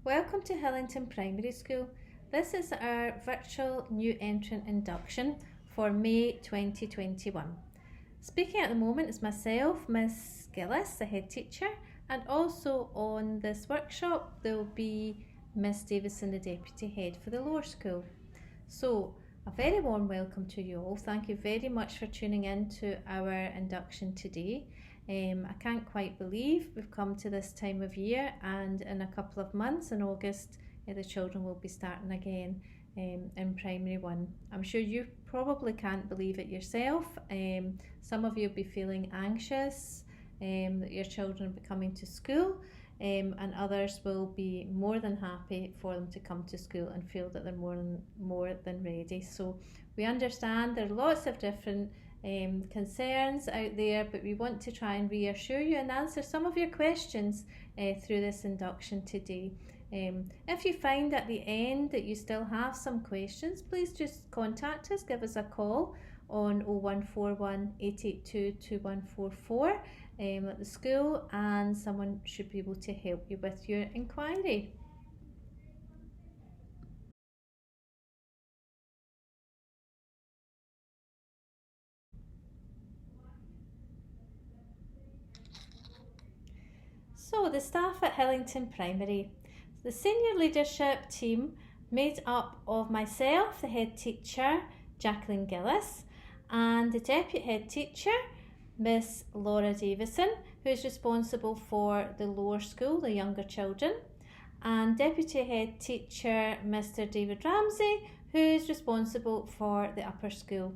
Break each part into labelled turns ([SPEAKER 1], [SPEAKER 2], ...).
[SPEAKER 1] Welcome to Hillington Primary School. This is our virtual new entrant induction for May 2021. Speaking at the moment is myself, Miss Gillis, the head teacher, and also on this workshop there will be Miss Davison, the deputy head for the lower school. So a very warm welcome to you all. Thank you very much for tuning in to our induction today. I can't quite believe we've come to this time of year, and in a couple of months in August the children will be starting again in primary one. I'm sure you probably can't believe it yourself. Some of you will be feeling anxious that your children will be coming to school, and others will be more than happy for them to come to school and feel that they're more than ready. So we understand there are lots of different concerns out there, but we want to try and reassure you and answer some of your questions through this induction today. If you find at the end that you still have some questions, please just contact us, give us a call on 0141 882 2144 at the school, and someone should be able to help you with your inquiry. So the staff at Hillington Primary. The senior leadership team made up of myself, the head teacher, Jacqueline Gillis, and the deputy head teacher, Miss Laura Davison, who is responsible for the lower school, the younger children, and deputy head teacher, Mr. David Ramsey, who is responsible for the upper school.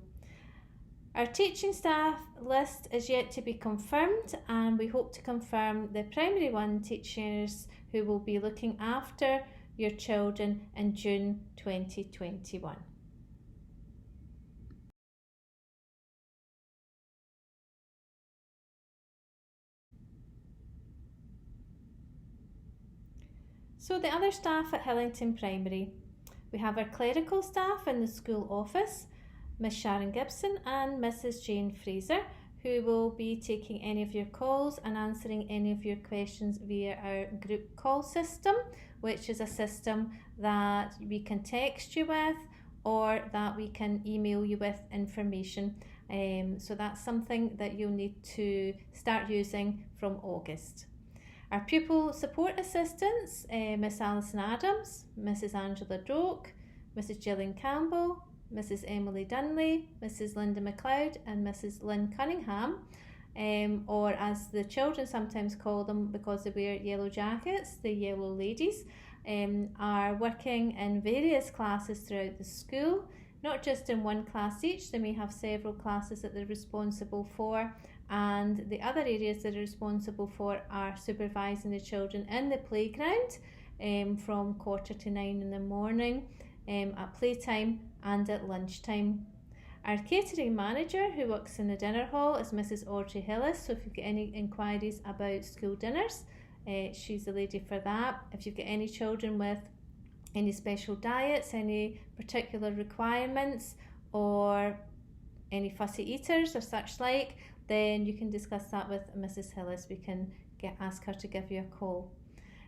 [SPEAKER 1] Our teaching staff list is yet to be confirmed, and we hope to confirm the primary one teachers who will be looking after your children in June 2021. So the other staff at Hillington Primary. We have our clerical staff in the school office, Miss Sharon Gibson and Mrs. Jane Fraser, who will be taking any of your calls and answering any of your questions via our group call system, which is a system that we can text you with or that we can email you with information. So that's something that you'll need to start using from August. Our pupil support assistants, Miss Alison Adams, Mrs. Angela Doak, Mrs. Gillian Campbell, Mrs. Emily Dunley, Mrs. Linda McLeod and Mrs. Lynn Cunningham, or as the children sometimes call them because they wear yellow jackets, the yellow ladies, are working in various classes throughout the school, not just in one class each. They may have several classes that they're responsible for, and the other areas that are responsible for are supervising the children in the playground from 8:45 in the morning, at playtime and at lunchtime. Our catering manager who works in the dinner hall is Mrs. Audrey Hillis, so if you've got any inquiries about school dinners, she's the lady for that. If you've got any children with any special diets, any particular requirements, or any fussy eaters or such like, then you can discuss that with Mrs. Hillis. We can ask her to give you a call.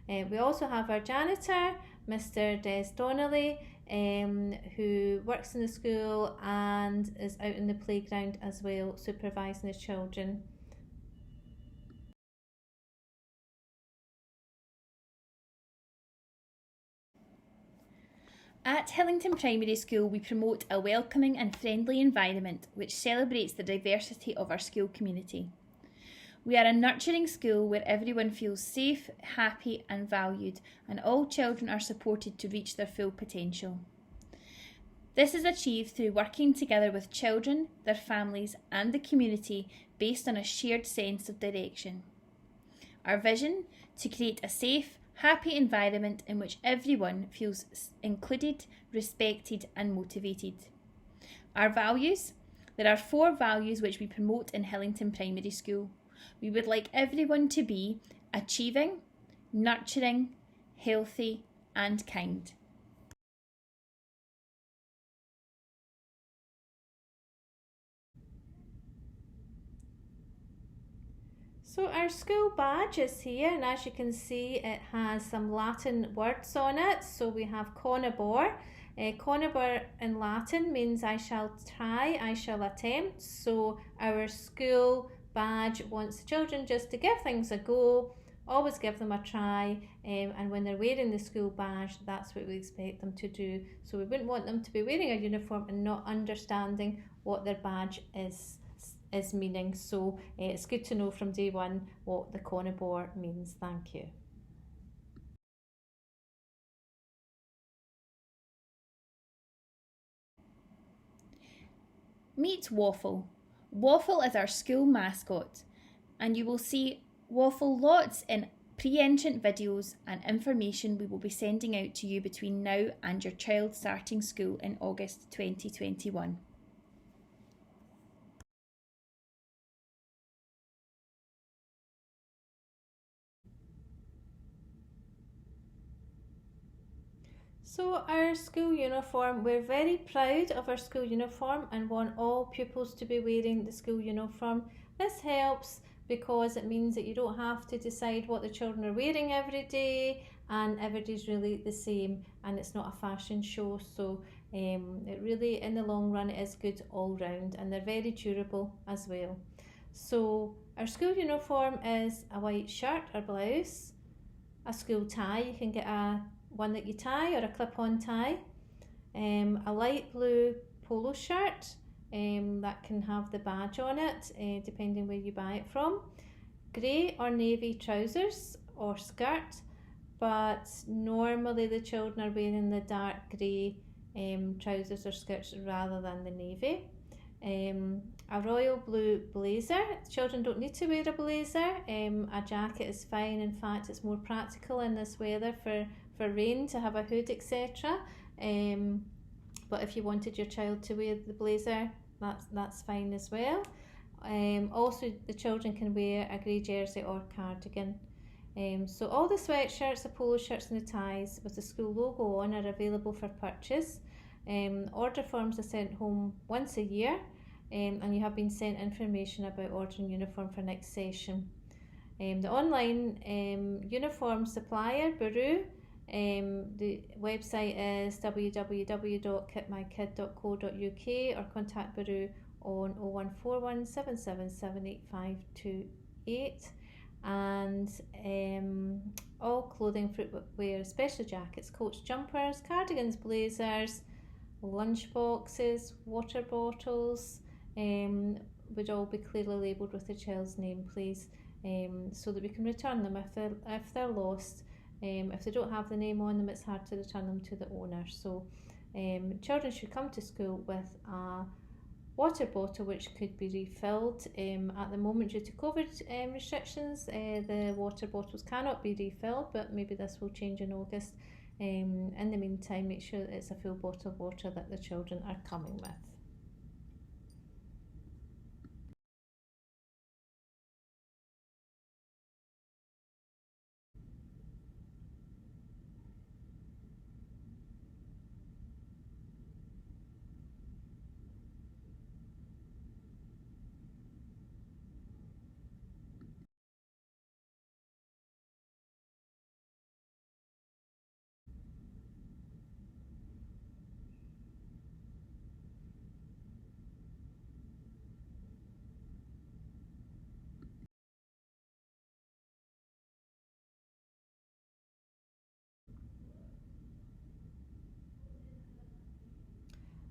[SPEAKER 1] We also have our janitor, Mr. Des Donnelly, who works in the school and is out in the playground as well, supervising the children.
[SPEAKER 2] At Hillington Primary School, we promote a welcoming and friendly environment which celebrates the diversity of our school community. We are a nurturing school where everyone feels safe, happy and valued, and all children are supported to reach their full potential. This is achieved through working together with children, their families and the community based on a shared sense of direction. Our vision: to create a safe, happy environment in which everyone feels included, respected and motivated. Our values: there are 4 values which we promote in Hillington Primary School. We would like everyone to be achieving, nurturing, healthy and kind.
[SPEAKER 1] So our school badge is here, and as you can see it has some Latin words on it. So we have conabor. Conabor in Latin means I shall try, I shall attempt. So our school badge wants the children just to give things a go, always give them a try, and when they're wearing the school badge, that's what we expect them to do. So we wouldn't want them to be wearing a uniform and not understanding what their badge is meaning. So it's good to know from day one what the conabor means. Thank you.
[SPEAKER 2] Meet Waffle. Waffle is our school mascot, and you will see Waffle lots in pre-entrant videos and information we will be sending out to you between now and your child starting school in August 2021.
[SPEAKER 1] So our school uniform, we're very proud of our school uniform and want all pupils to be wearing the school uniform. This helps because it means that you don't have to decide what the children are wearing every day, and everybody's really the same, and it's not a fashion show. So it really, in the long run, it is good all round, and they're very durable as well. So our school uniform is a white shirt or blouse, a school tie. You can get one that you tie or a clip-on tie, a light blue polo shirt that can have the badge on it, depending where you buy it from, grey or navy trousers or skirt, but normally the children are wearing the dark grey trousers or skirts rather than the navy. A royal blue blazer. Children don't need to wear a blazer. A jacket is fine. In fact, it's more practical in this weather for rain to have a hood, etc. But if you wanted your child to wear the blazer, that's fine as well. Also, the children can wear a grey jersey or cardigan. So all the sweatshirts, the polo shirts and the ties with the school logo on are available for purchase. Order forms are sent home once a year, and you have been sent information about ordering uniform for next session. The online uniform supplier, Buru, the website is www.kitmykid.co.uk, or contact Buru on 0141 777 8528. And all clothing, footwear, especially jackets, coats, jumpers, cardigans, blazers, lunch boxes, water bottles would all be clearly labelled with the child's name, please, so that we can return them if they're lost. If they don't have the name on them, it's hard to return them to the owner. So children should come to school with a water bottle which could be refilled. At the moment, due to COVID restrictions, the water bottles cannot be refilled, but maybe this will change in August. In the meantime, make sure that it's a full bottle of water that the children are coming with.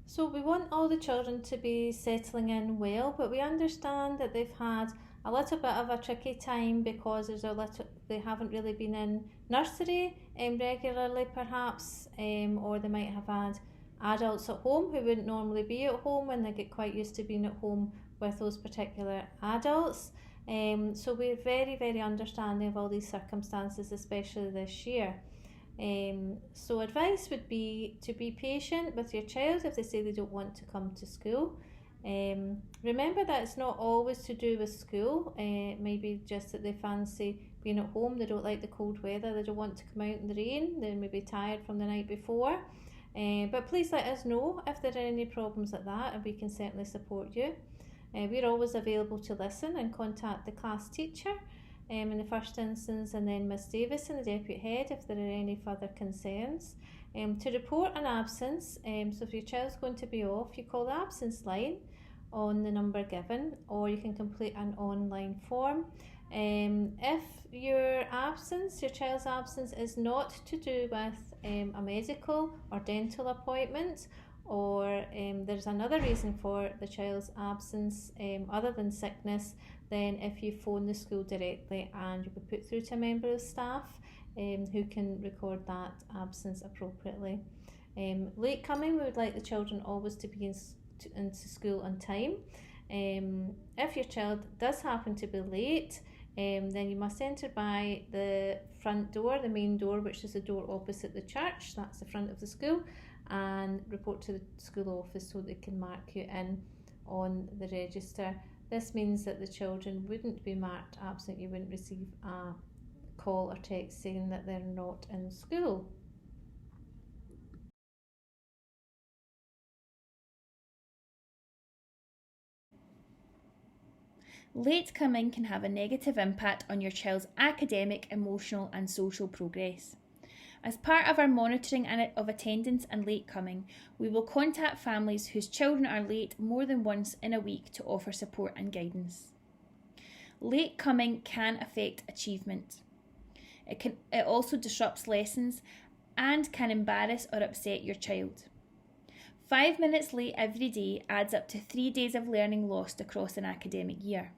[SPEAKER 1] So we want all the children to be settling in well, but we understand that they've had a little bit of a tricky time because they haven't really been in nursery regularly perhaps, or they might have had adults at home who wouldn't normally be at home, and they get quite used to being at home with those particular adults. So we're very, very understanding of all these circumstances, especially this year. So advice would be to be patient with your child if they say they don't want to come to school. Remember that it's not always to do with school. Maybe just that they fancy being at home, they don't like the cold weather, they don't want to come out in the rain, they may be tired from the night before. But please let us know if there are any problems like that, and we can certainly support you. We're always available to listen and contact the class teacher in the first instance, and then Miss Davison, the Deputy Head, if there are any further concerns. To report an absence, so if your child's going to be off, you call the absence line on the number given, or you can complete an online form. If your child's absence is not to do with a medical or dental appointment, or there's another reason for the child's absence other than sickness, then if you phone the school directly and you'll be put through to a member of staff who can record that absence appropriately. Late coming, we would like the children always to be into school on time. If your child does happen to be late, then you must enter by the front door, the main door, which is the door opposite the church, that's the front of the school, and report to the school office so they can mark you in on the register. This means that the children wouldn't be marked absent, you wouldn't receive a call or text saying that they're not in school.
[SPEAKER 2] Late coming can have a negative impact on your child's academic, emotional and social progress. As part of our monitoring of attendance and late coming, we will contact families whose children are late more than once in a week to offer support and guidance. Late coming can affect achievement. It also disrupts lessons and can embarrass or upset your child. 5 minutes late every day adds up to 3 days of learning lost across an academic year.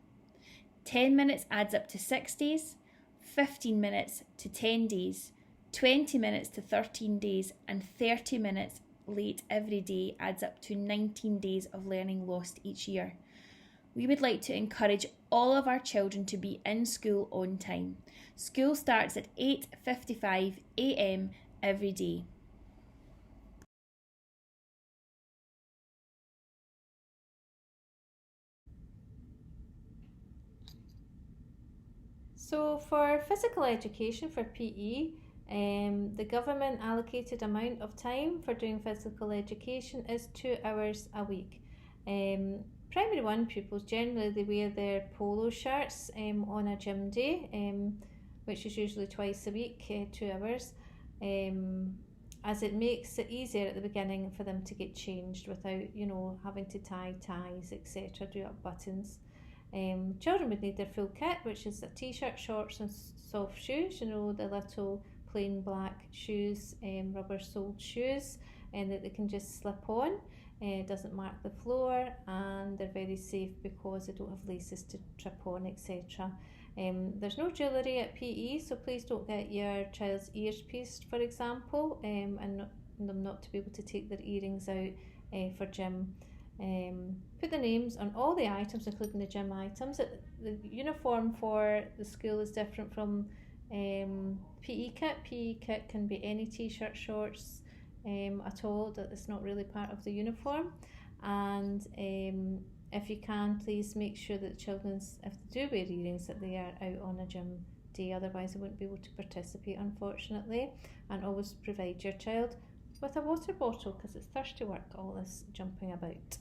[SPEAKER 2] 10 minutes adds up to 6 days, 15 minutes to 10 days, 20 minutes to 13 days, and 30 minutes late every day adds up to 19 days of learning lost each year. We would like to encourage all of our children to be in school on time. School starts at 8:55 a.m. every day.
[SPEAKER 1] So for physical education, for PE, the government allocated amount of time for doing physical education is 2 hours a week. Primary 1 pupils, generally they wear their polo shirts on a gym day, which is usually twice a week, 2 hours, as it makes it easier at the beginning for them to get changed without, having to tie ties, etc., do up buttons. Children would need their full kit, which is a t-shirt, shorts and soft shoes, the little plain black shoes, rubber soled shoes, and that they can just slip on. It doesn't mark the floor, and they're very safe because they don't have laces to trip on, etc. There's no jewellery at PE, so please don't get your child's ears pierced, for example, and them not to be able to take their earrings out for gym. Put the names on all the items, including the gym items. The uniform for the school is different from PE kit. PE kit can be any t-shirt, shorts at all, that it's not really part of the uniform. And if you can, please make sure that the children, if they do wear earrings, that they are out on a gym day, otherwise they won't be able to participate, unfortunately. And always provide your child with a water bottle, because it's thirsty work, all this jumping about.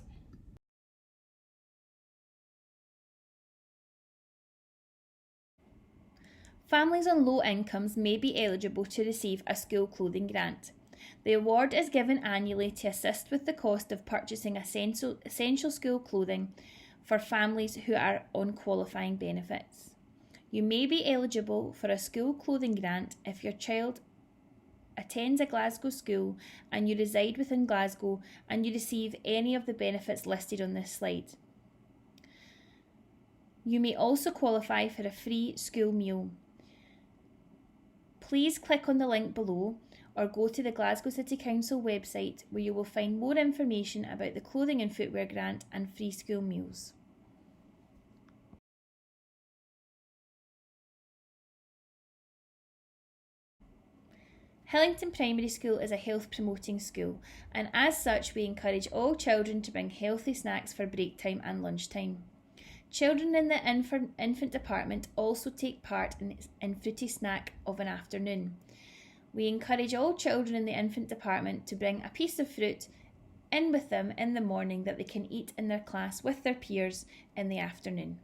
[SPEAKER 2] Families on low incomes may be eligible to receive a school clothing grant. The award is given annually to assist with the cost of purchasing essential school clothing for families who are on qualifying benefits. You may be eligible for a school clothing grant if your child attends a Glasgow school and you reside within Glasgow and you receive any of the benefits listed on this slide. You may also qualify for a free school meal. Please click on the link below or go to the Glasgow City Council website, where you will find more information about the Clothing and Footwear Grant and free school meals. Hillington Primary School is a health promoting school, and as such we encourage all children to bring healthy snacks for break time and lunchtime. Children in the infant department also take part in fruity snack of an afternoon. We encourage all children in the infant department to bring a piece of fruit in with them in the morning that they can eat in their class with their peers in the afternoon.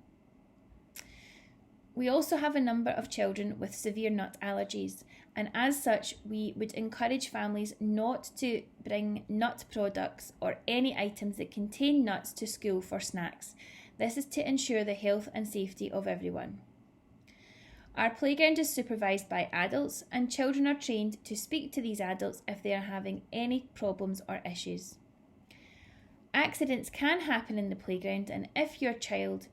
[SPEAKER 2] We also have a number of children with severe nut allergies, and as such, we would encourage families not to bring nut products or any items that contain nuts to school for snacks. This is to ensure the health and safety of everyone. Our playground is supervised by adults, and children are trained to speak to these adults if they are having any problems or issues. Accidents can happen in the playground, and if your child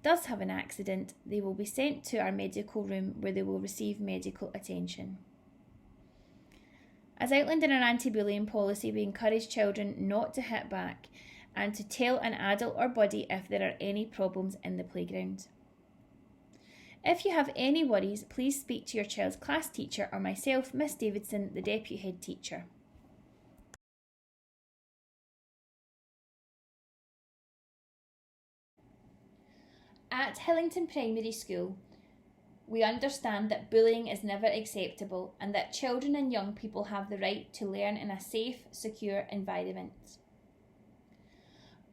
[SPEAKER 2] does have an accident, they will be sent to our medical room where they will receive medical attention. As outlined in our anti-bullying policy, we encourage children not to hit back and to tell an adult or buddy if there are any problems in the playground. If you have any worries, please speak to your child's class teacher or myself, Miss Davidson, the Deputy Head Teacher. At Hillington Primary School, we understand that bullying is never acceptable and that children and young people have the right to learn in a safe, secure environment.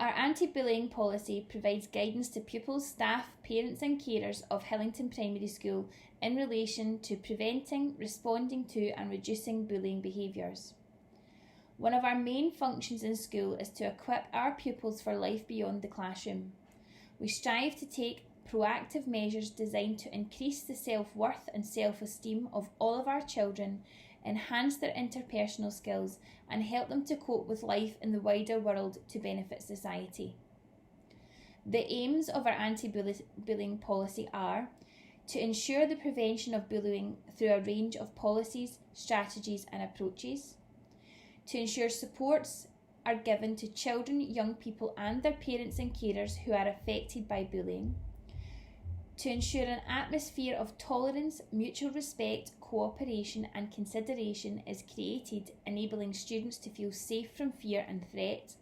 [SPEAKER 2] Our anti-bullying policy provides guidance to pupils, staff, parents and carers of Hillington Primary School in relation to preventing, responding to and reducing bullying behaviours. One of our main functions in school is to equip our pupils for life beyond the classroom. We strive to take proactive measures designed to increase the self-worth and self-esteem of all of our children, enhance their interpersonal skills and help them to cope with life in the wider world to benefit society. The aims of our anti-bullying policy are to ensure the prevention of bullying through a range of policies, strategies and approaches, to ensure supports are given to children, young people and their parents and carers who are affected by bullying, to ensure an atmosphere of tolerance, mutual respect, cooperation and consideration is created, enabling students to feel safe from fear and threat,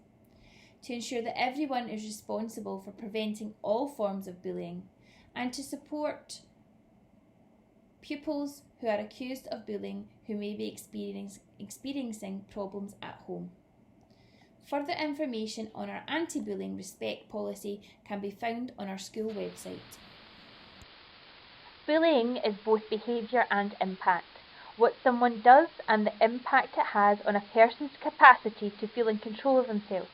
[SPEAKER 2] to ensure that everyone is responsible for preventing all forms of bullying, and to support pupils who are accused of bullying who may be experiencing problems at home. Further information on our anti-bullying respect policy can be found on our school website.
[SPEAKER 3] Bullying is both behaviour and impact. What someone does and the impact it has on a person's capacity to feel in control of themselves.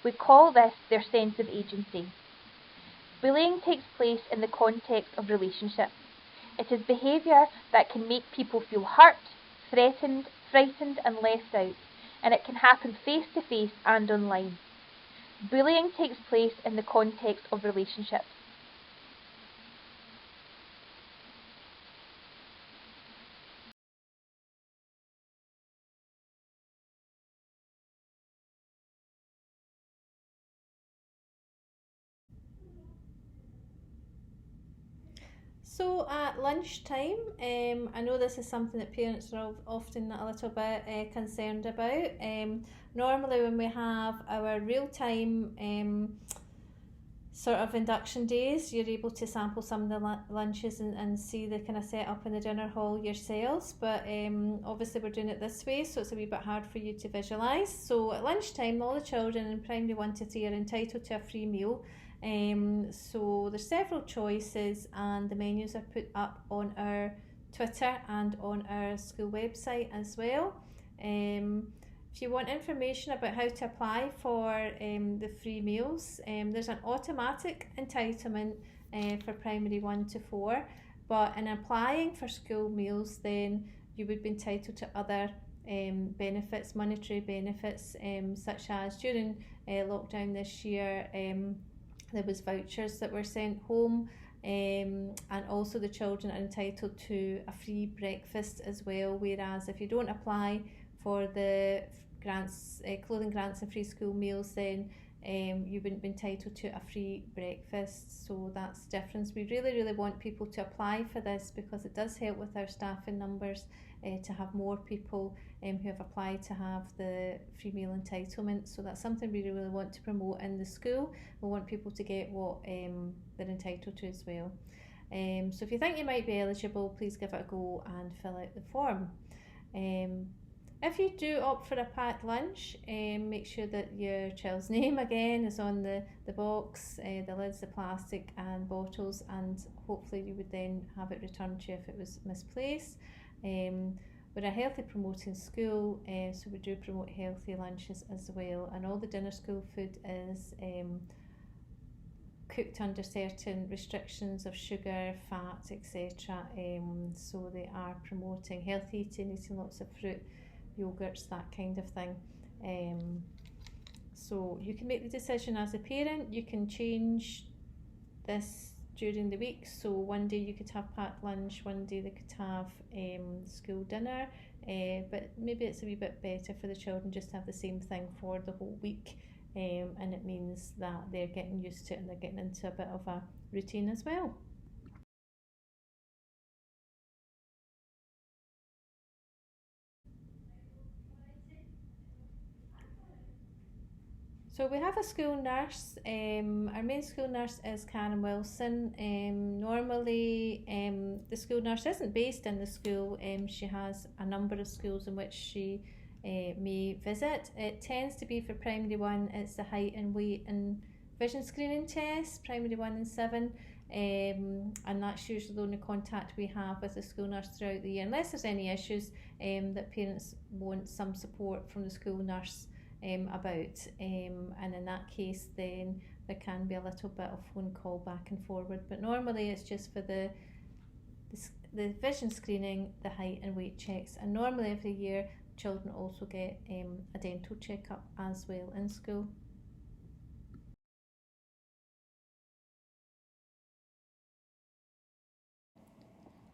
[SPEAKER 3] We call this their sense of agency. Bullying takes place in the context of relationships. It is behaviour that can make people feel hurt, threatened, frightened and left out, and it can happen face to face and online. Bullying takes place in the context of relationships.
[SPEAKER 1] So at lunchtime, I know this is something that parents are often a little bit concerned about. Normally when we have our real-time sort of induction days, you're able to sample some of the lunches and see the kind of setup in the dinner hall yourselves, but obviously we're doing it this way, so it's a wee bit hard for you to visualise. So at lunchtime, all the children in primary 1 to 3 are entitled to a free meal. So there's several choices and the menus are put up on our Twitter and on our school website as well. If you want information about how to apply for the free meals, there's an automatic entitlement for primary 1 to 4, but in applying for school meals then you would be entitled to other benefits, monetary benefits, such as during lockdown this year there was vouchers that were sent home, and also the children are entitled to a free breakfast as well, whereas if you don't apply for the grants, clothing grants and free school meals, then you wouldn't be entitled to a free breakfast. So that's the difference. We really want people to apply for this because it does help with our staffing numbers to have more people who have applied to have the free meal entitlement. So that's something we really want to promote in the school. We want people to get what they're entitled to as well. So if you think you might be eligible, please give it a go and fill out the form. If you do opt for a packed lunch, make sure that your child's name again is on the box, the lids, the plastic and bottles, and hopefully you would then have it returned to you if it was misplaced. We're a healthy promoting school, so we do promote healthy lunches as well, and all the dinner school food is cooked under certain restrictions of sugar, fat, etc. So they are promoting healthy eating, eating lots of fruit, yogurts, that kind of thing. So you can make the decision as a parent. You can change this during the week, so one day you could have packed lunch, one day they could have school dinner, but maybe it's a wee bit better for the children just to have the same thing for the whole week, and it means that they're getting used to it and they're getting into a bit of a routine as well. So we have a school nurse. Our main school nurse is Karen Wilson. Normally, the school nurse isn't based in the school. She has a number of schools in which she may visit. It tends to be for primary 1, it's the height and weight and vision screening test, primary 1 and 7. And that's usually the only contact we have with the school nurse throughout the year, unless there's any issues that parents want some support from the school nurse about, and in that case then there can be a little bit of phone call back and forward, but normally it's just for the vision screening, the height and weight checks, and normally every year children also get a dental checkup as well in school.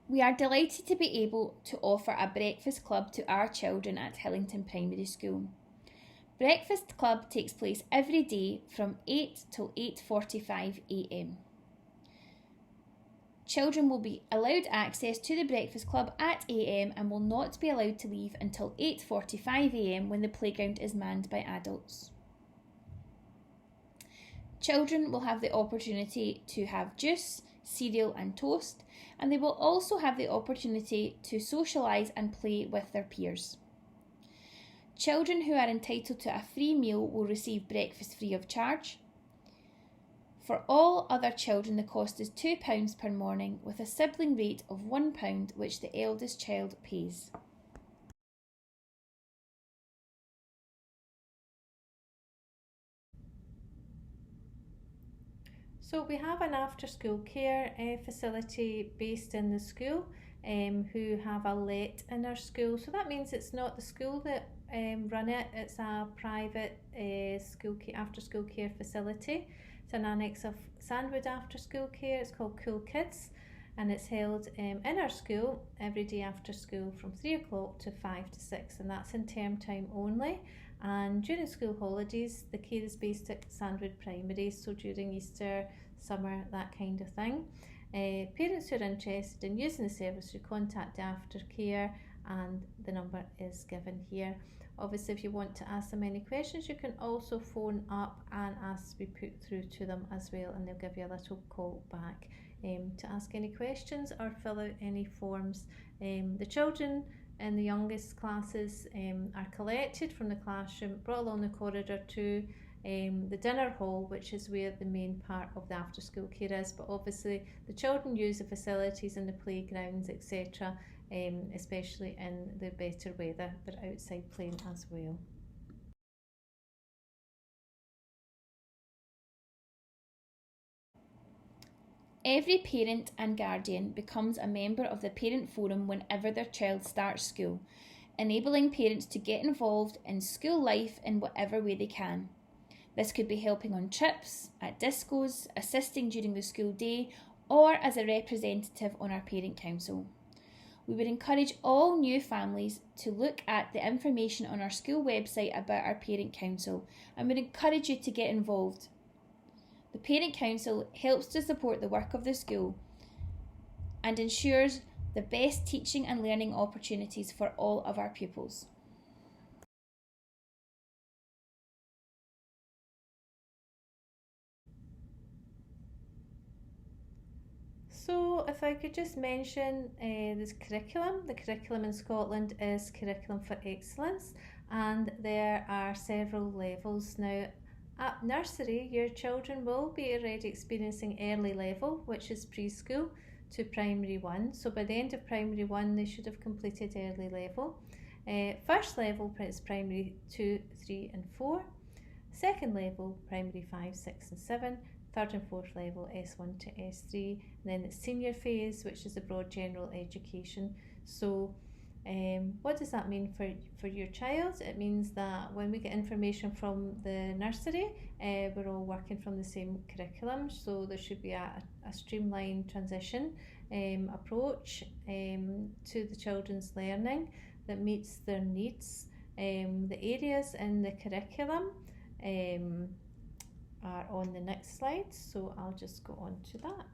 [SPEAKER 2] We are delighted to be able to offer a breakfast club to our children at Hillington Primary School. Breakfast club takes place every day from 8 till 8:45 a.m. Children will be allowed access to the breakfast club at 8 a.m. and will not be allowed to leave until 8:45 a.m. when the playground is manned by adults. Children will have the opportunity to have juice, cereal and toast, and they will also have the opportunity to socialise and play with their peers. Children who are entitled to a free meal will receive breakfast free of charge. For all other children, the cost is £2 per morning, with a sibling rate of £1 which the eldest child pays.
[SPEAKER 1] So we have an after school care facility based in the school, who have a let in our school. So that means it's not the school that run it, it's a private after school care facility. It's an annex of Sandwood After School Care. It's called Cool Kids, and it's held in our school every day after school from 3 o'clock to 5 to 6, and that's in term time only. And during school holidays, the care is based at Sandwood Primary, so during Easter, summer, that kind of thing. Parents who are interested in using the service should contact Aftercare, and the number is given here. Obviously, if you want to ask them any questions, you can also phone up and ask to be put through to them as well, and they'll give you a little call back to ask any questions or fill out any forms. The children in the youngest classes are collected from the classroom, brought along the corridor to the dinner hall, which is where the main part of the after school care is, but obviously the children use the facilities in the playgrounds, etc., especially in the better weather. They're outside playing as well.
[SPEAKER 2] Every parent and guardian becomes a member of the parent forum whenever their child starts school, enabling parents to get involved in school life in whatever way they can. This could be helping on trips, at discos, assisting during the school day, or as a representative on our parent council. We would encourage all new families to look at the information on our school website about our parent council, and would encourage you to get involved. The parent council helps to support the work of the school and ensures the best teaching and learning opportunities for all of our pupils.
[SPEAKER 1] So if I could just mention this curriculum. The curriculum in Scotland is Curriculum for Excellence, and there are several levels. Now at nursery, your children will be already experiencing early level, which is preschool, to primary 1. So by the end of primary 1 they should have completed early level. First level is primary 2, 3 and 4. Second level, primary 5, 6 and 7. Third and fourth level, S1 to S3. And then the senior phase, which is the broad general education. So what does that mean for your child? It means that when we get information from the nursery, we're all working from the same curriculum, so there should be a streamlined transition approach to the children's learning that meets their needs. The areas in the curriculum are on the next slide, so I'll just go on to that.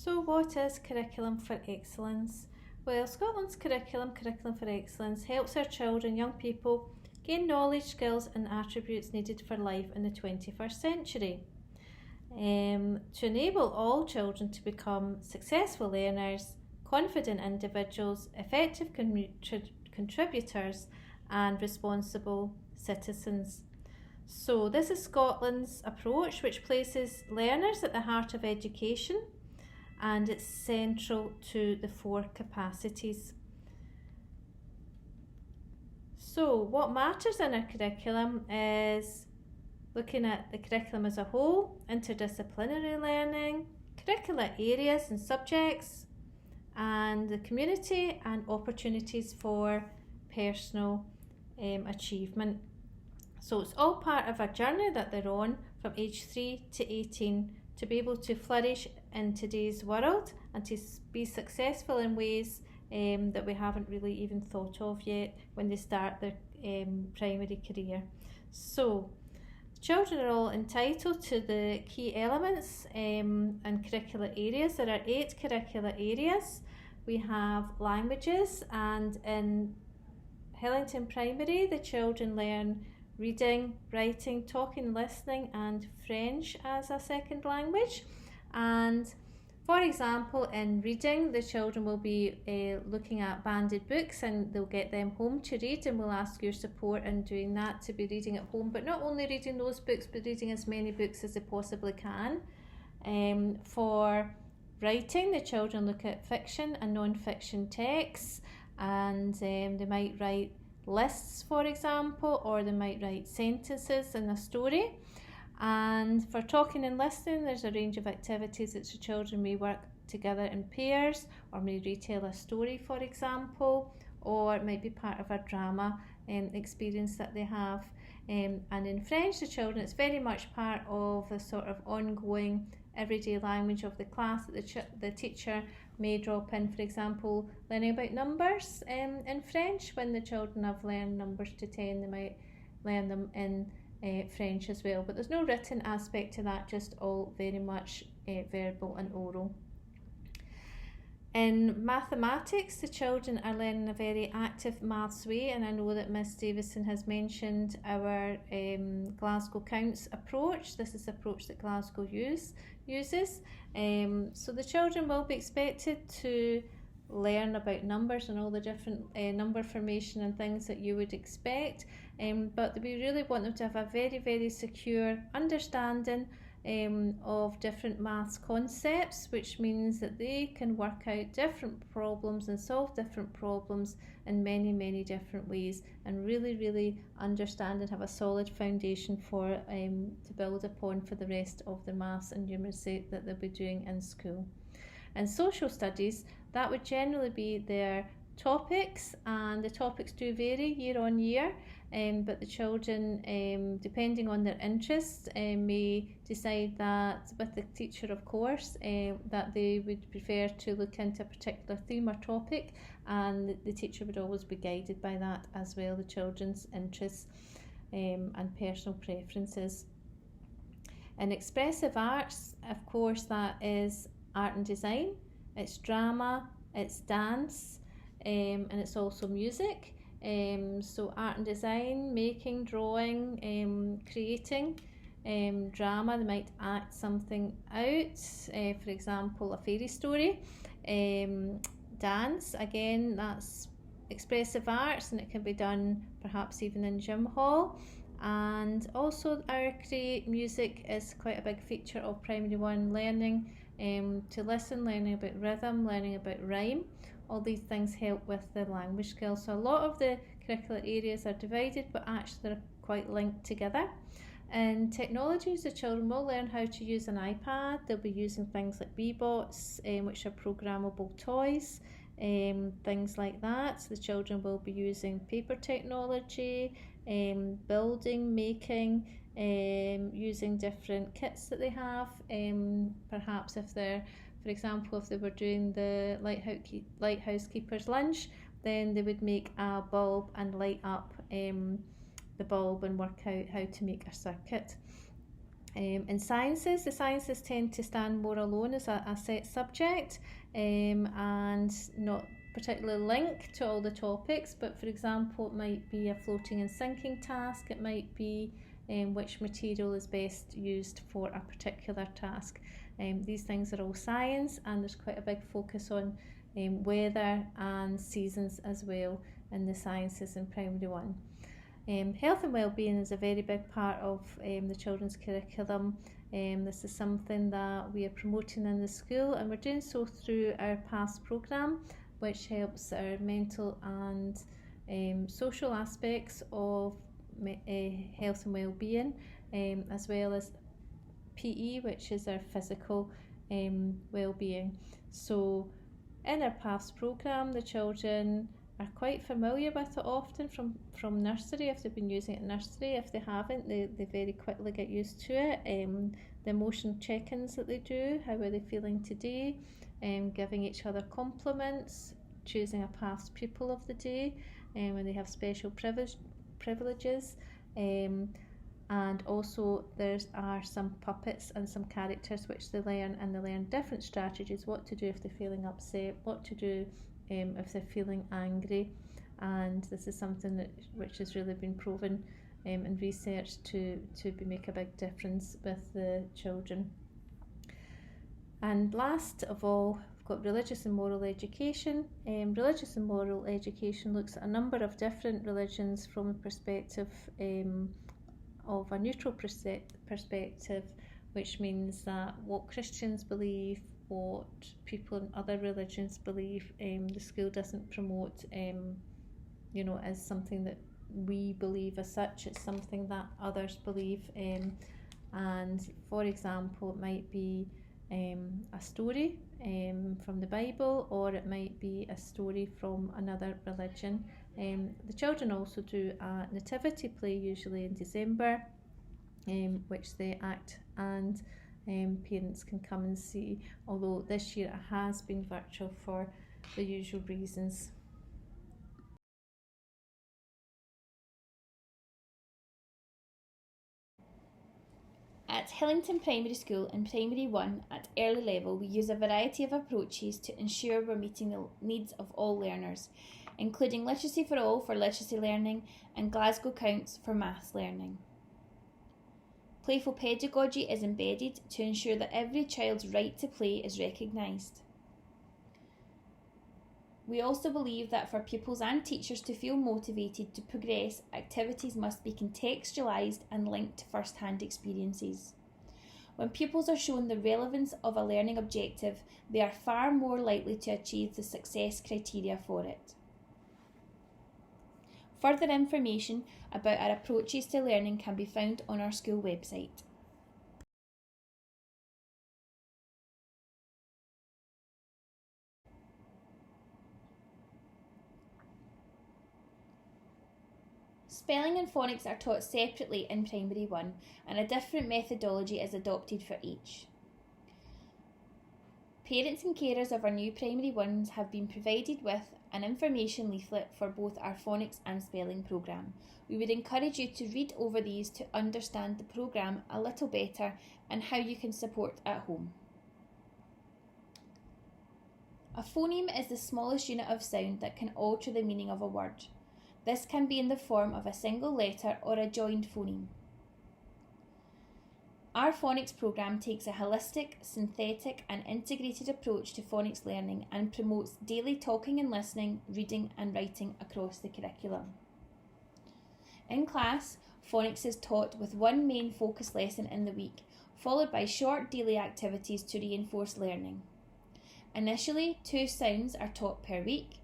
[SPEAKER 1] So what is Curriculum for Excellence? Well, Scotland's Curriculum for Excellence, helps our children, young people, gain knowledge, skills and attributes needed for life in the 21st century. To enable all children to become successful learners, confident individuals, effective contributors and responsible citizens. So this is Scotland's approach, which places learners at the heart of education, and it's central to the 4 capacities. So what matters in our curriculum is looking at the curriculum as a whole, interdisciplinary learning, curricular areas and subjects, and the community and opportunities for personal achievement. So it's all part of a journey that they're on from age 3 to 18 to be able to flourish in today's world and to be successful in ways that we haven't really even thought of yet when they start their primary career. So children are all entitled to the key elements and curricular areas. There are 8 curricular areas. We have languages, and in Hillington Primary the children learn reading, writing, talking, listening and French as a second language. And for example, in reading, the children will be looking at banded books, and they'll get them home to read, and we'll ask your support in doing that, to be reading at home, but not only reading those books but reading as many books as they possibly can. For writing, the children look at fiction and non-fiction texts, and they might write lists, for example, or they might write sentences in a story. And for talking and listening, there's a range of activities that the children may work together in pairs, or may retell a story, for example, or it might be part of a drama experience that they have. And in French, the children, it's very much part of a sort of ongoing everyday language of the class that the teacher may drop in, for example, learning about numbers in French. When the children have learned numbers to 10, they might learn them in French as well, but there's no written aspect to that, just all very much verbal and oral. In mathematics, the children are learning a very active maths way, and I know that Miss Davison has mentioned our Glasgow Counts approach. This is the approach that Glasgow uses. So the children will be expected to learn about numbers and all the different number formation and things that you would expect, but we really want them to have a very, very secure understanding of different maths concepts, which means that they can work out different problems and solve different problems in many, many different ways, and really, really understand and have a solid foundation for to build upon for the rest of the maths and numeracy that they'll be doing in school. In social studies, that would generally be their topics, and the topics do vary year on year, but the children, depending on their interests, may decide that with the teacher, of course, that they would prefer to look into a particular theme or topic, and the teacher would always be guided by that as well, the children's interests and personal preferences. In expressive arts, of course, that is art and design, it's drama, it's dance, and it's also music. So art and design, making, drawing, creating. Drama, they might act something out, for example, a fairy story. Dance, again, that's expressive arts, and it can be done perhaps even in gym hall. And also our create music is quite a big feature of primary 1 learning, to listen, learning about rhythm, learning about rhyme. All these things help with the language skills. So a lot of the curricular areas are divided, but actually they're quite linked together. In technologies, the children will learn how to use an iPad. They'll be using things like Bebots, which are programmable toys, things like that. So the children will be using paper technology, building, making, using different kits that they have. Perhaps if they're, for example, if they were doing the lighthouse keeper's lunch, then they would make a bulb and light up the bulb and work out how to make a circuit. In sciences, the sciences tend to stand more alone as a set subject and not particularly linked to all the topics, but for example it might be a floating and sinking task, it might be which material is best used for a particular task. These things are all science, and there's quite a big focus on weather and seasons as well in the sciences in primary one. Health and wellbeing is a very big part of the children's curriculum. This is something that we are promoting in the school, and we're doing so through our PASS programme, which helps our mental and social aspects of health and wellbeing, as well as PE, which is our physical wellbeing. So in our PASS programme, the children are quite familiar with it often from nursery, if they've been using it in nursery. If they haven't, they very quickly get used to it. The emotional check-ins that they do, how are they feeling today, giving each other compliments, choosing a past pupil of the day when they have special privileges, and also there are some puppets and some characters which they learn, and they learn different strategies, what to do if they're feeling upset, what to do if they're feeling angry. And this is something which has really been proven in research to make a big difference with the children. And last of all, we've got religious and moral education. Religious and moral education looks at a number of different religions from the perspective of a neutral perspective, which means that what Christians believe, what people in other religions believe, the school doesn't promote as something that we believe as such. It's something that others believe, and for example it might be a story from the Bible, or it might be a story from another religion. The children also do a nativity play, usually in December, which they act, and parents can come and see, although this year it has been virtual for the usual reasons.
[SPEAKER 2] At Hillington Primary School in Primary 1 at early level, we use a variety of approaches to ensure we're meeting the needs of all learners, including Literacy for All for literacy learning and Glasgow Counts for maths learning. Playful pedagogy is embedded to ensure that every child's right to play is recognised. We also believe that for pupils and teachers to feel motivated to progress, activities must be contextualised and linked to first-hand experiences. When pupils are shown the relevance of a learning objective, they are far more likely to achieve the success criteria for it. Further information about our approaches to learning can be found on our school website. Spelling and phonics are taught separately in Primary 1, and a different methodology is adopted for each. Parents and carers of our new Primary 1s have been provided with an information leaflet for both our phonics and spelling programme. We would encourage you to read over these to understand the programme a little better and how you can support at home. A phoneme is the smallest unit of sound that can alter the meaning of a word. This can be in the form of a single letter or a joined phoneme. Our phonics programme takes a holistic, synthetic and integrated approach to phonics learning and promotes daily talking and listening, reading and writing across the curriculum. In class, phonics is taught with one main focus lesson in the week, followed by short daily activities to reinforce learning. Initially, 2 sounds are taught per week.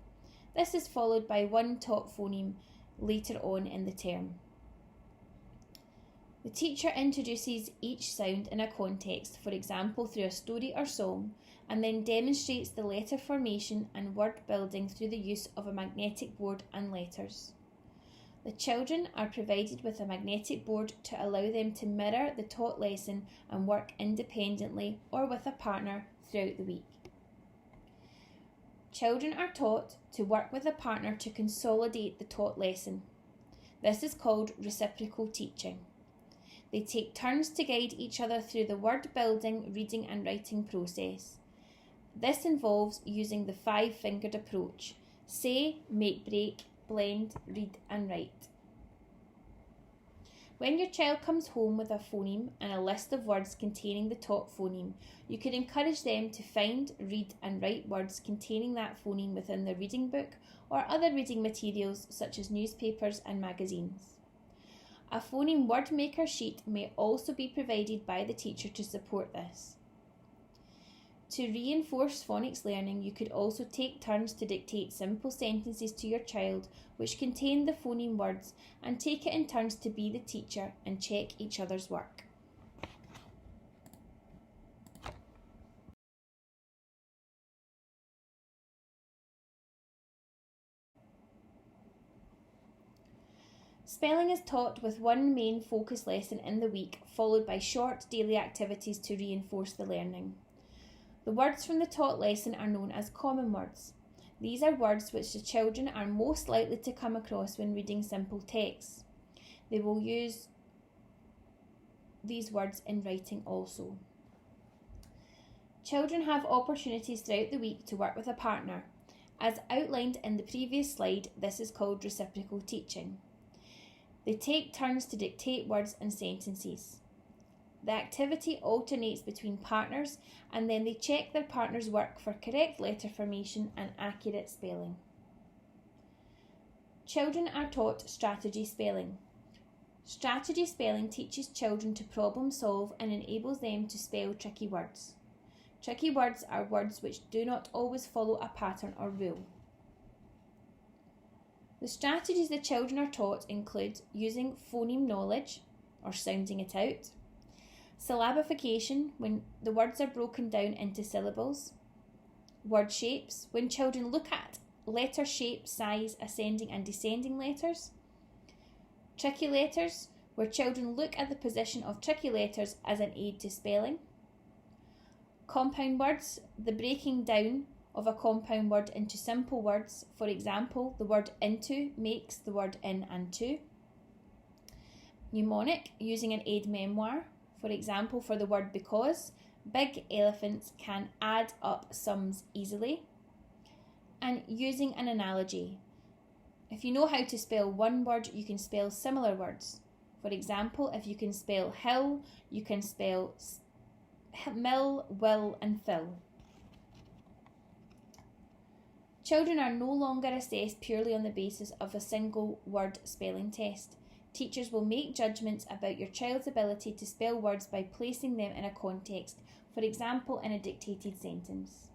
[SPEAKER 2] This is followed by one taught phoneme later on in the term. The teacher introduces each sound in a context, for example through a story or song, and then demonstrates the letter formation and word building through the use of a magnetic board and letters. The children are provided with a magnetic board to allow them to mirror the taught lesson and work independently or with a partner throughout the week. Children are taught to work with a partner to consolidate the taught lesson. This is called reciprocal teaching. They take turns to guide each other through the word building, reading and writing process. This involves using the 5-fingered approach: say, make, break, blend, read and write. When your child comes home with a phoneme and a list of words containing the top phoneme, you could encourage them to find, read and write words containing that phoneme within their reading book or other reading materials such as newspapers and magazines. A phoneme word maker sheet may also be provided by the teacher to support this. To reinforce phonics learning, you could also take turns to dictate simple sentences to your child which contain the phoneme words and take it in turns to be the teacher and check each other's work. Spelling is taught with one main focus lesson in the week, followed by short daily activities to reinforce the learning. The words from the taught lesson are known as common words. These are words which the children are most likely to come across when reading simple texts. They will use these words in writing also. Children have opportunities throughout the week to work with a partner. As outlined in the previous slide, this is called reciprocal teaching. They take turns to dictate words and sentences. The activity alternates between partners and then they check their partner's work for correct letter formation and accurate spelling. Children are taught strategy spelling. Strategy spelling teaches children to problem solve and enables them to spell tricky words. Tricky words are words which do not always follow a pattern or rule. The strategies the children are taught include using phoneme knowledge, or sounding it out, syllabification, when the words are broken down into syllables, word shapes, when children look at letter shape, size, ascending and descending letters, tricky letters, where children look at the position of tricky letters as an aid to spelling, compound words, the breaking down of a compound word into simple words. For example, the word into makes the word in and to. Mnemonic, using an aid memoir. For example, for the word because, big elephants can add up sums easily. And using an analogy. If you know how to spell one word, you can spell similar words. For example, if you can spell hill, you can spell mill, will and fill. Children are no longer assessed purely on the basis of a single word spelling test. Teachers will make judgments about your child's ability to spell words by placing them in a context, for example in a dictated sentence.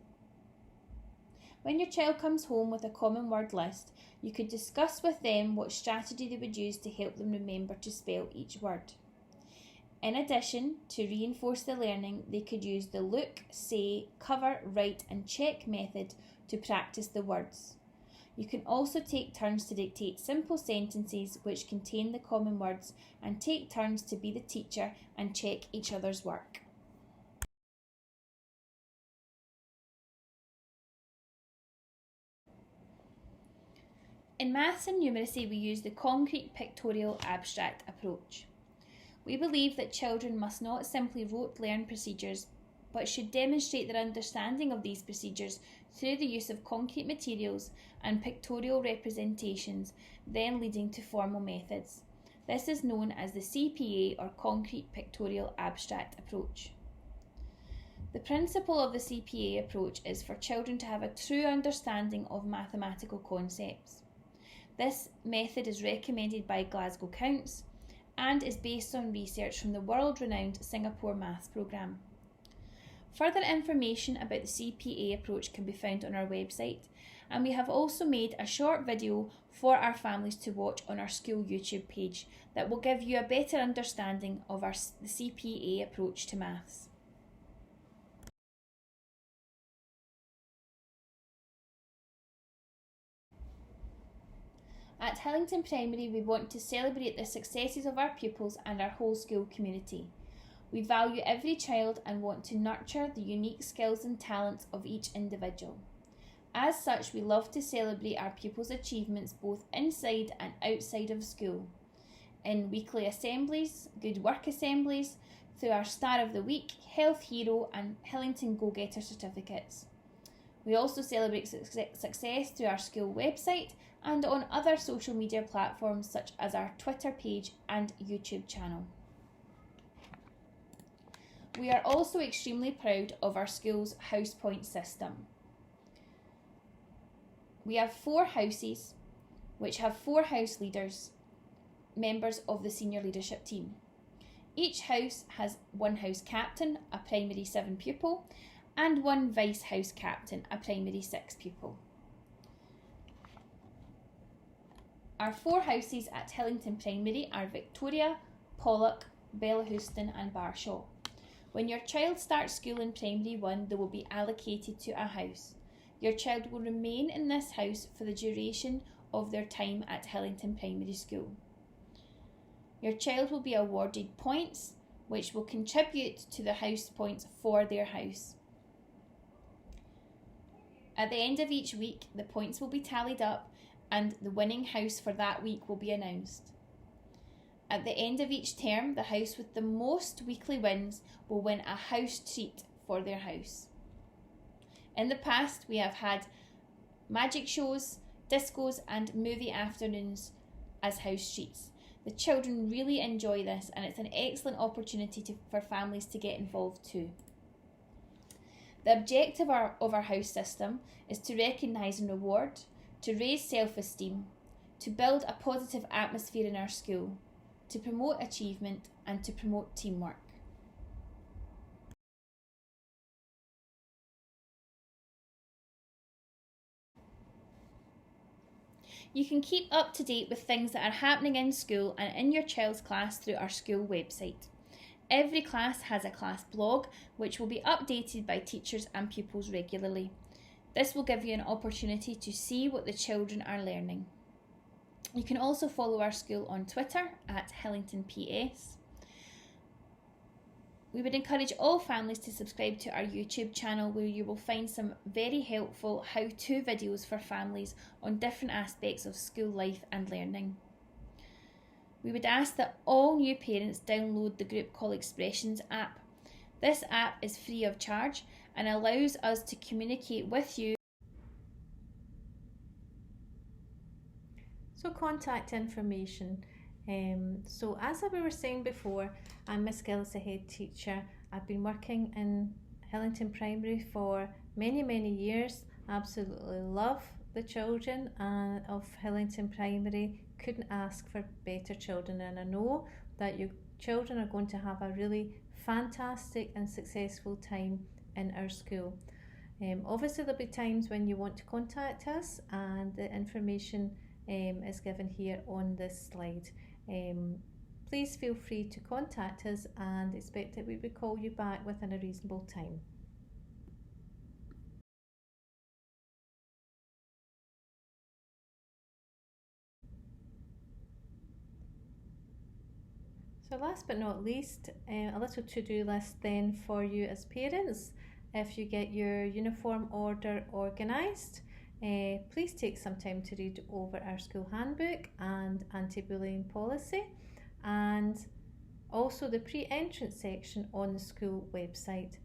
[SPEAKER 2] When your child comes home with a common word list, you could discuss with them what strategy they would use to help them remember to spell each word. In addition, to reinforce the learning, they could use the look, say, cover, write and check method to practice the words. You can also take turns to dictate simple sentences which contain the common words and take turns to be the teacher and check each other's work. In maths and numeracy, we use the Concrete-Pictorial-Abstract approach. We believe that children must not simply rote learn procedures, but should demonstrate their understanding of these procedures through the use of concrete materials and pictorial representations, then leading to formal methods. This is known as the CPA or Concrete-Pictorial-Abstract approach. The principle of the CPA approach is for children to have a true understanding of mathematical concepts. This method is recommended by Glasgow Counts and is based on research from the world-renowned Singapore Maths programme. Further information about the CPA approach can be found on our website, and we have also made a short video for our families to watch on our school YouTube page that will give you a better understanding of the CPA approach to maths. At Hillington Primary, we want to celebrate the successes of our pupils and our whole school community. We value every child and want to nurture the unique skills and talents of each individual. As such, we love to celebrate our pupils' achievements both inside and outside of school. in weekly assemblies, good work assemblies, through our Star of the Week, Health Hero and Hillington Go-Getter certificates. We also celebrate success through our school website and on other social media platforms such as our Twitter page and YouTube channel. We are also extremely proud of our school's house point system. We have 4 houses which have 4 house leaders, members of the senior leadership team. Each house has 1 house captain, a primary 7 pupil, and 1 vice house captain, a primary 6 pupil. Our 4 houses at Hillington Primary are Victoria, Pollock, Bellahouston and Barshaw. When your child starts school in Primary 1, they will be allocated to a house. Your child will remain in this house for the duration of their time at Hillington Primary School. Your child will be awarded points which will contribute to the house points for their house. At the end of each week, the points will be tallied up and the winning house for that week will be announced. At the end of each term, the house with the most weekly wins will win a house treat for their house. In the past, we have had magic shows, discos and movie afternoons as house treats. The children really enjoy this and it's an excellent opportunity for families to get involved too. The objective of our house system is to recognise and reward, to raise self-esteem, to build a positive atmosphere in our school, to promote achievement and to promote teamwork. You can keep up to date with things that are happening in school and in your child's class through our school website. Every class has a class blog which will be updated by teachers and pupils regularly. This will give you an opportunity to see what the children are learning. You can also follow our school on Twitter at HillingtonPS. We would encourage all families to subscribe to our YouTube channel where you will find some very helpful how-to videos for families on different aspects of school life and learning. We would ask that all new parents download the Group Call Expressions app. This app is free of charge and allows us to communicate with you.
[SPEAKER 1] So contact information. So as we were saying before, I'm Miss Gill as a head teacher. I've been working in Hillington Primary for many years. Absolutely love the children of Hillington Primary. Couldn't ask for better children, and I know that your children are going to have a really fantastic and successful time in our school. Obviously there'll be times when you want to contact us, and the information is given here on this slide. Please feel free to contact us and expect that we will call you back within a reasonable time. So last but not least, a little to-do list then for you as parents. If you get your uniform order organised, please take some time to read over our school handbook and anti-bullying policy, and also the pre-entrance section on the school website.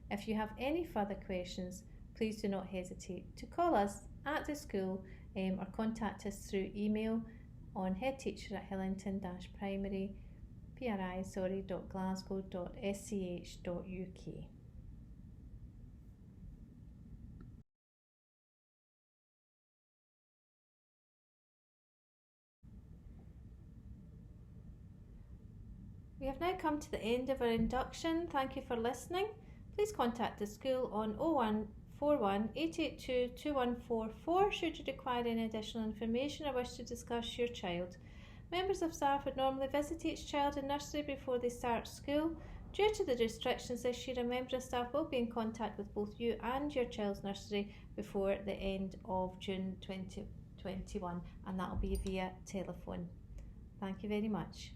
[SPEAKER 1] If you have any further questions, please do not hesitate to call us at the school or contact us through email on headteacher@hillington-primary.glasgow.sch.uk. We have now come to the end of our induction. Thank you for listening. Please contact the school on 0141 882 2144 should you require any additional information or wish to discuss your child. Members of staff would normally visit each child in nursery before they start school. Due to the restrictions this year, a member of staff will be in contact with both you and your child's nursery before the end of June 2021, and that will be via telephone. Thank you very much.